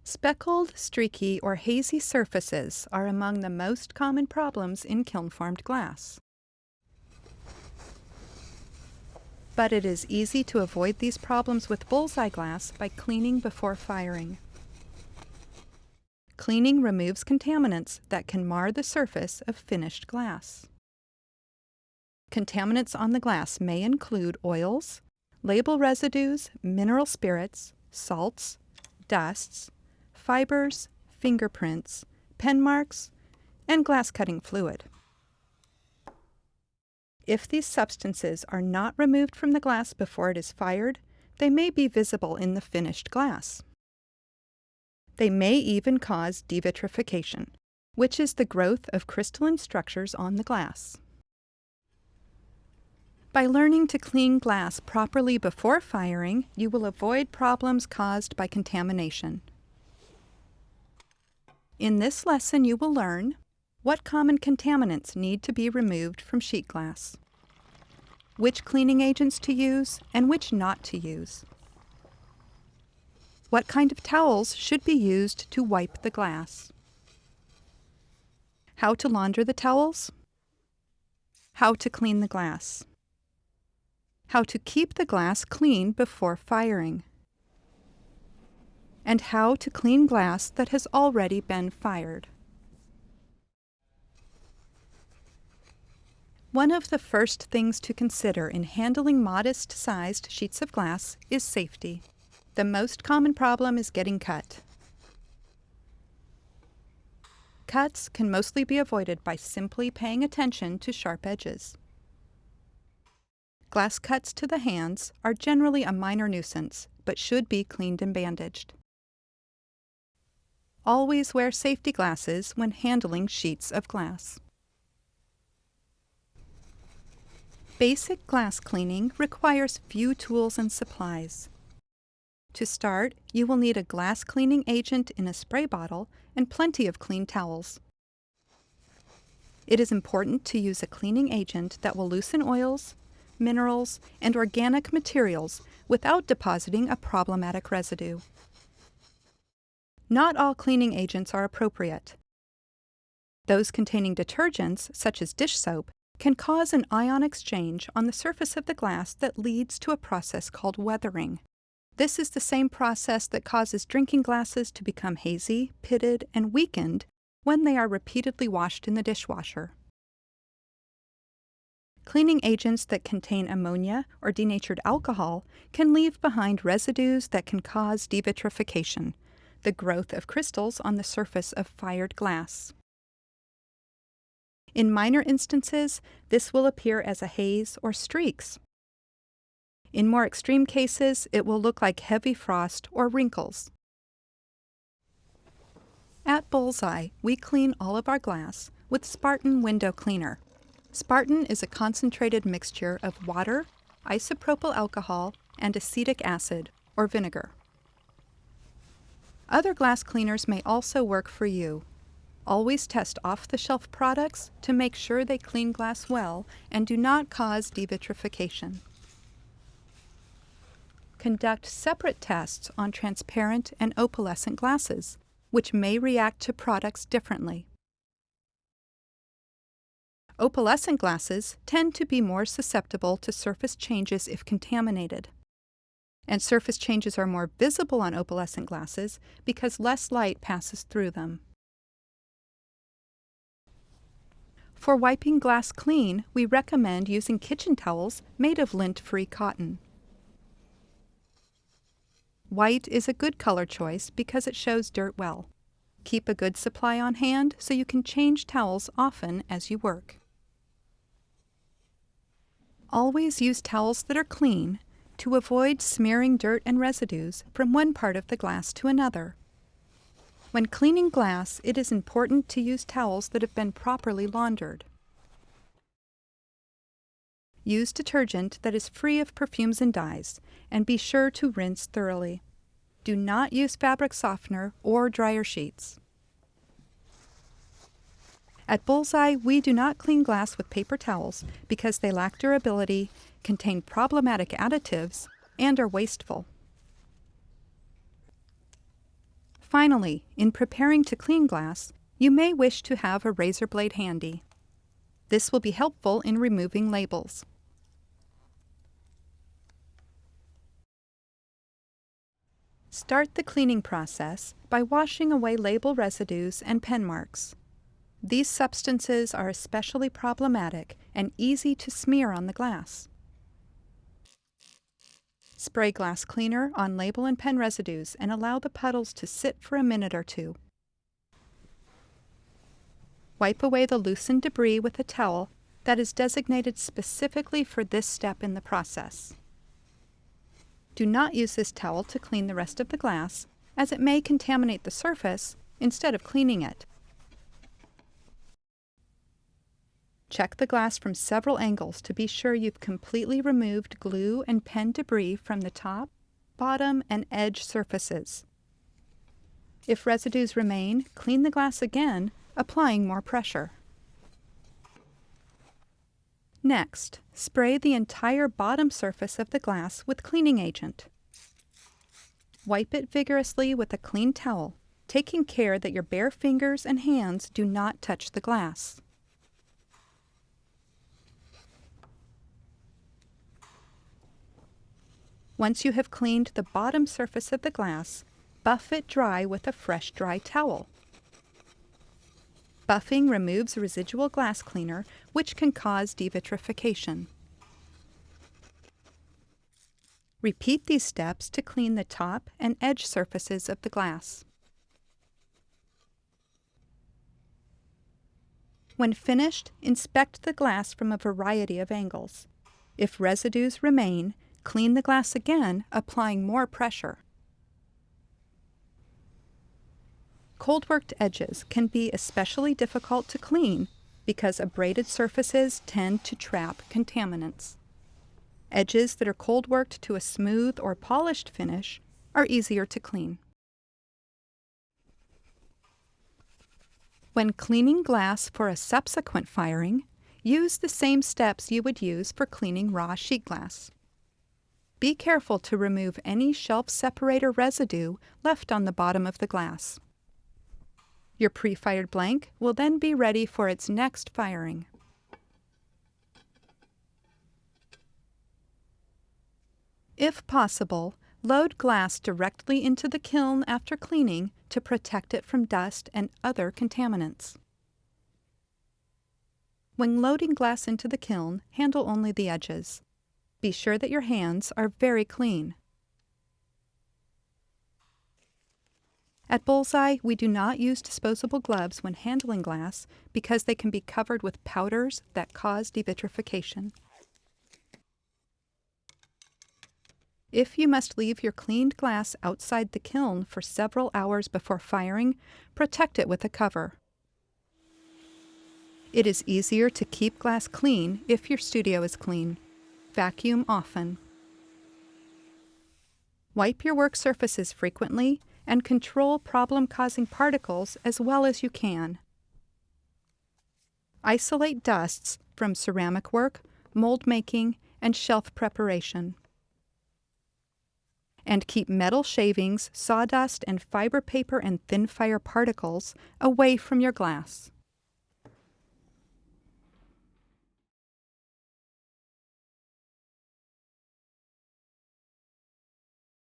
Speckled, streaky, or hazy surfaces are among the most common problems in kiln-formed glass. But it is easy to avoid these problems with Bullseye glass by cleaning before firing. Cleaning removes contaminants that can mar the surface of finished glass. Contaminants on the glass may include oils, label residues, mineral spirits, salts, dusts, fibers, fingerprints, pen marks, and glass cutting fluid. If these substances are not removed from the glass before it is fired, they may be visible in the finished glass. They may even cause devitrification, which is the growth of crystalline structures on the glass. By learning to clean glass properly before firing, you will avoid problems caused by contamination. In this lesson, you will learn what common contaminants need to be removed from sheet glass, which cleaning agents to use and which not to use, what kind of towels should be used to wipe the glass, how to launder the towels, how to clean the glass, how to keep the glass clean before firing, and how to clean glass that has already been fired. One of the first things to consider in handling modest-sized sheets of glass is safety. The most common problem is getting cut. Cuts can mostly be avoided by simply paying attention to sharp edges. Glass cuts to the hands are generally a minor nuisance, but should be cleaned and bandaged. Always wear safety glasses when handling sheets of glass. Basic glass cleaning requires few tools and supplies. To start, you will need a glass cleaning agent in a spray bottle and plenty of clean towels. It is important to use a cleaning agent that will loosen oils, minerals, and organic materials without depositing a problematic residue. Not all cleaning agents are appropriate. Those containing detergents, such as dish soap, can cause an ion exchange on the surface of the glass that leads to a process called weathering. This is the same process that causes drinking glasses to become hazy, pitted, and weakened when they are repeatedly washed in the dishwasher. Cleaning agents that contain ammonia or denatured alcohol can leave behind residues that can cause devitrification, the growth of crystals on the surface of fired glass. In minor instances, this will appear as a haze or streaks. In more extreme cases, it will look like heavy frost or wrinkles. At Bullseye, we clean all of our glass with Spartan window cleaner. Spartan is a concentrated mixture of water, isopropyl alcohol, and acetic acid, or vinegar. Other glass cleaners may also work for you. Always test off-the-shelf products to make sure they clean glass well and do not cause devitrification. Conduct separate tests on transparent and opalescent glasses, which may react to products differently. Opalescent glasses tend to be more susceptible to surface changes if contaminated. And surface changes are more visible on opalescent glasses because less light passes through them. For wiping glass clean, we recommend using kitchen towels made of lint-free cotton. White is a good color choice because it shows dirt well. Keep a good supply on hand so you can change towels often as you work. Always use towels that are clean to avoid smearing dirt and residues from one part of the glass to another. When cleaning glass, it is important to use towels that have been properly laundered. Use detergent that is free of perfumes and dyes, and be sure to rinse thoroughly. Do not use fabric softener or dryer sheets. At Bullseye, we do not clean glass with paper towels because they lack durability, contain problematic additives, and are wasteful. Finally, in preparing to clean glass, you may wish to have a razor blade handy. This will be helpful in removing labels. Start the cleaning process by washing away label residues and pen marks. These substances are especially problematic and easy to smear on the glass. Spray glass cleaner on label and pen residues and allow the puddles to sit for a minute or two. Wipe away the loosened debris with a towel that is designated specifically for this step in the process. Do not use this towel to clean the rest of the glass, as it may contaminate the surface instead of cleaning it. Check the glass from several angles to be sure you've completely removed glue and pen debris from the top, bottom, and edge surfaces. If residues remain, clean the glass again, applying more pressure. Next, spray the entire bottom surface of the glass with cleaning agent. Wipe it vigorously with a clean towel, taking care that your bare fingers and hands do not touch the glass. Once you have cleaned the bottom surface of the glass, buff it dry with a fresh dry towel. Buffing removes residual glass cleaner, which can cause devitrification. Repeat these steps to clean the top and edge surfaces of the glass. When finished, inspect the glass from a variety of angles. If residues remain, clean the glass again, applying more pressure. Cold-worked edges can be especially difficult to clean because abraded surfaces tend to trap contaminants. Edges that are cold-worked to a smooth or polished finish are easier to clean. When cleaning glass for a subsequent firing, use the same steps you would use for cleaning raw sheet glass. Be careful to remove any shelf separator residue left on the bottom of the glass. Your pre-fired blank will then be ready for its next firing. If possible, load glass directly into the kiln after cleaning to protect it from dust and other contaminants. When loading glass into the kiln, handle only the edges. Be sure that your hands are very clean. At Bullseye, we do not use disposable gloves when handling glass because they can be covered with powders that cause devitrification. If you must leave your cleaned glass outside the kiln for several hours before firing, protect it with a cover. It is easier to keep glass clean if your studio is clean. Vacuum often. Wipe your work surfaces frequently and control problem-causing particles as well as you can. Isolate dusts from ceramic work, mold making, and shelf preparation. And keep metal shavings, sawdust, and fiber paper and thin fire particles away from your glass.